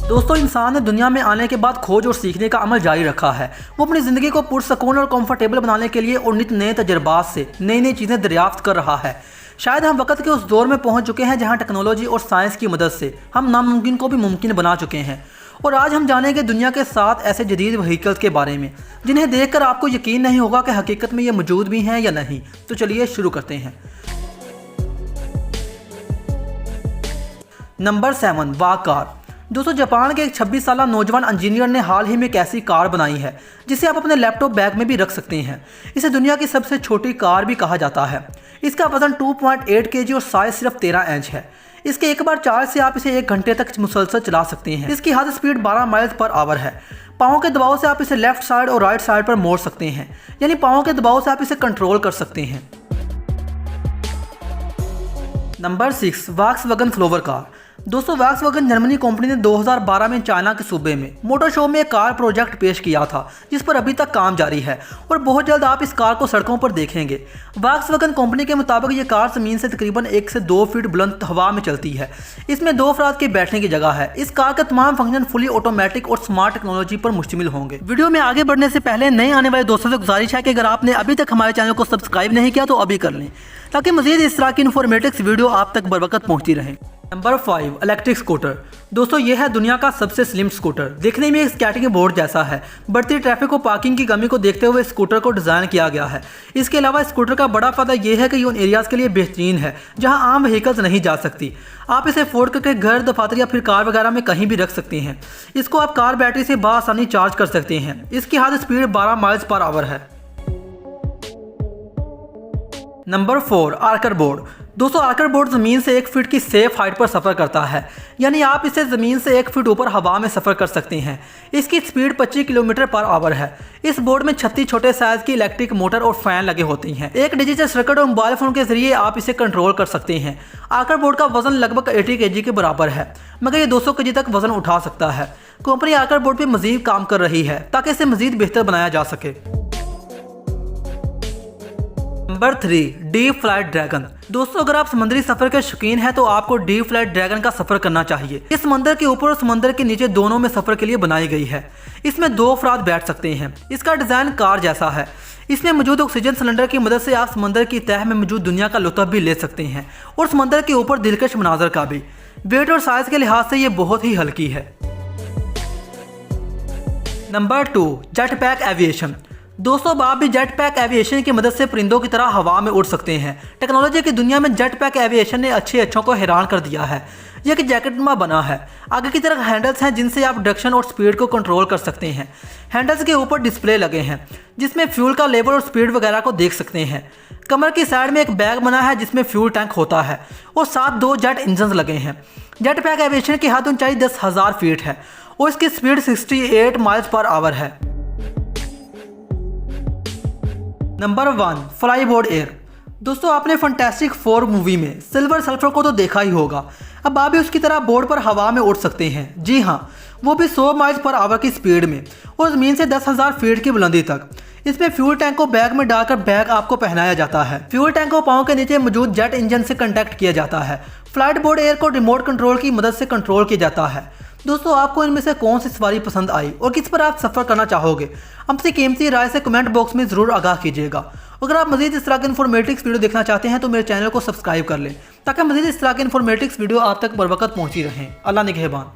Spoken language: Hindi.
दोस्तों, इंसान ने दुनिया में आने के बाद खोज और सीखने का अमल जारी रखा है। वो अपनी ज़िंदगी को पुरसकून और कंफर्टेबल बनाने के लिए और नित नए तजर्बात से नई नई चीज़ें दरियाफ्त कर रहा है। शायद हम वक्त के उस दौर में पहुंच चुके हैं जहां टेक्नोलॉजी और साइंस की मदद से हम नामुमकिन को भी मुमकिन बना चुके हैं। और आज हम जानेंगे दुनिया के 7 ऐसे जदीद व्हीकल्स के बारे में जिन्हें देखकर आपको यकीन नहीं होगा कि हकीकत में ये मौजूद भी हैं या नहीं। तो चलिए शुरू करते हैं। नंबर 7, वाग कार। दोस्तों, जापान के एक 26 साल नौजवान इंजीनियर ने हाल ही में एक ऐसी कार बनाई है जिसे आप अपने लैपटॉप बैग में भी रख सकते हैं। इसे दुनिया की सबसे छोटी कार भी कहा जाता है। इसका वजन 2.8 kg और साइज सिर्फ 13 इंच है। इसके एक बार चार्ज से आप इसे 1 घंटे तक मुसलसल चला सकते हैं। इसकी हद स्पीड 12 माइल्स पर आवर है। पाँव के दबाव से आप इसे लेफ्ट साइड और राइट साइड पर मोड़ सकते हैं, यानी पाँव के दबाव से आप इसे कंट्रोल कर सकते हैं। Number 6, Volkswagen flower car. दोस्तों, वॉक्सवैगन जर्मनी कंपनी ने 2012 में चाइना के सूबे में मोटर शो में एक कार प्रोजेक्ट पेश किया था जिस पर अभी तक काम जारी है और बहुत जल्द आप इस कार को सड़कों पर देखेंगे। वॉक्सवैगन कंपनी के मुताबिक ये कार ज़मीन से तकरीबन 1 से 2 फीट बुलंद हवा में चलती है। इसमें 2 अफराद के बैठने की जगह है। इस कार के तमाम फंक्शन फुली ऑटोमेटिक और स्मार्ट टेक्नोलॉजी पर मुश्तमिल होंगे। वीडियो में आगे बढ़ने से पहले नए आने वाले दोस्तों से गुजारिश है कि अगर आपने अभी तक हमारे चैनल को सब्सक्राइब नहीं किया तो अभी कर लें ताकि मजीद इस तरह की इन्फॉर्मेटिव वीडियो आप तक बर वक्त पहुँचती रहे। Number 5, electric scooter. दोस्तों, यह है दुनिया का सबसे स्लिम स्कूटर। देखने में एक स्केटिंग बोर्ड जैसा है। बढ़ती ट्रैफिक और पार्किंग की कमी को देखते हुए स्कूटर को डिज़ाइन किया गया है। इसके अलावा स्कूटर का बड़ा फायदा यह है कि ये उन एरियाज़ के लिए बेहतरीन है जहां आम व्हीकल्स नहीं जा सकती। आप इसे अफोर्ड करके घर, दफातर या फिर कार वगैरह में कहीं भी रख सकते हैं। इसको आप कार बैटरी से बआसानी चार्ज कर सकते हैं। इसकी हद स्पीड 12 माइल्स पर आवर है। Number 4, Arca board. दोस्तों, आर्कर बोर्ड ज़मीन से 1 फीट की सेफ हाइट पर सफ़र करता है, यानी आप इसे ज़मीन से 1 फीट ऊपर हवा में सफ़र कर सकते हैं। इसकी स्पीड 25 किलोमीटर पर आवर है। इस बोर्ड में 36 छोटे साइज़ की इलेक्ट्रिक मोटर और फैन लगे होते हैं। एक डिजिटल सर्किट और मोबाइल फ़ोन के जरिए आप इसे कंट्रोल कर सकते हैं। आर्कर बोर्ड का वजन लगभग 80 kg के बराबर है, मगर ये 200 kg तक वजन उठा सकता है। कंपनी आर्कर बोर्ड पर मज़ीद काम कर रही है ताकि इसे मज़ीद बेहतर बनाया जा सके। Number 3, deep flight dragon. दोस्तों, अगर आप समुद्री सफर के शौकीन हैं तो आपको डीप फ्लाइट ड्रैगन का सफर करना चाहिए। इस समंदर के ऊपर और समंदर के नीचे दोनों में सफर के लिए बनाई गई है। इसमें 2 अफराद बैठ सकते हैं। इसका डिजाइन कार जैसा है। इसमें मौजूद ऑक्सीजन सिलेंडर की मदद से आप समंदर की तह में मौजूद दुनिया का लुत्फ भी ले सकते हैं और समंदर के ऊपर दिलकश मनाजर का भी। वेट और साइज के लिहाज से ये बहुत ही हल्की है। Number 2, jet pack aviation. दोस्तों, आप भी जेट पैक एविएशन की मदद से परिंदों की तरह हवा में उड़ सकते हैं। टेक्नोलॉजी की दुनिया में जेट पैक एविएशन ने अच्छों को हैरान कर दिया है। यह एक जैकेटनुमा बना है। आगे की तरफ हैंडल्स हैं जिनसे आप डायरेक्शन और स्पीड को कंट्रोल कर सकते हैं। हैंडल्स के ऊपर डिस्प्ले लगे हैं जिसमें फ्यूल का लेवल और स्पीड वगैरह को देख सकते हैं। कमर की साइड में एक बैग बना है जिसमें फ्यूल टैंक होता है और साथ 2 जेट इंजन लगे हैं। जेट पैक एविएशन की हद ऊंचाई 10,000 फीट है और इसकी स्पीड 68 माइल्स पर आवर है। Number 1, flyboard air. दोस्तों, आपने फैंटास्टिक 4 मूवी में सिल्वर सर्फर को तो देखा ही होगा। अब आप भी उसकी तरह बोर्ड पर हवा में उड़ सकते हैं। जी हाँ, वो भी 100 माइल्स पर आवर की स्पीड में और ज़मीन से 10,000 फीट की बुलंदी तक। इसमें फ्यूल टैंक को बैग में डालकर बैग आपको पहनाया जाता है। फ्यूल टैंक को पाँव के नीचे मौजूद जेट इंजन से कनेक्ट किया जाता है। फ्लाइट बोर्ड एयर को रिमोट कंट्रोल की मदद से कंट्रोल किया जाता है। दोस्तों, आपको इनमें से कौन सी सवारी पसंद आई और किस पर आप सफ़र करना चाहोगे? हमसे कीमती राय से कमेंट बॉक्स में ज़रूर आगाह कीजिएगा। अगर आप मज़ीद इस तरह के इन्फॉर्मेटिव वीडियो देखना चाहते हैं तो मेरे चैनल को सब्सक्राइब कर लें ताकि मज़ीद इस तरह के इन्फॉर्मेटिव वीडियो आप तक बर वक्त पहुँची रहें। अल्लाह निगहबान।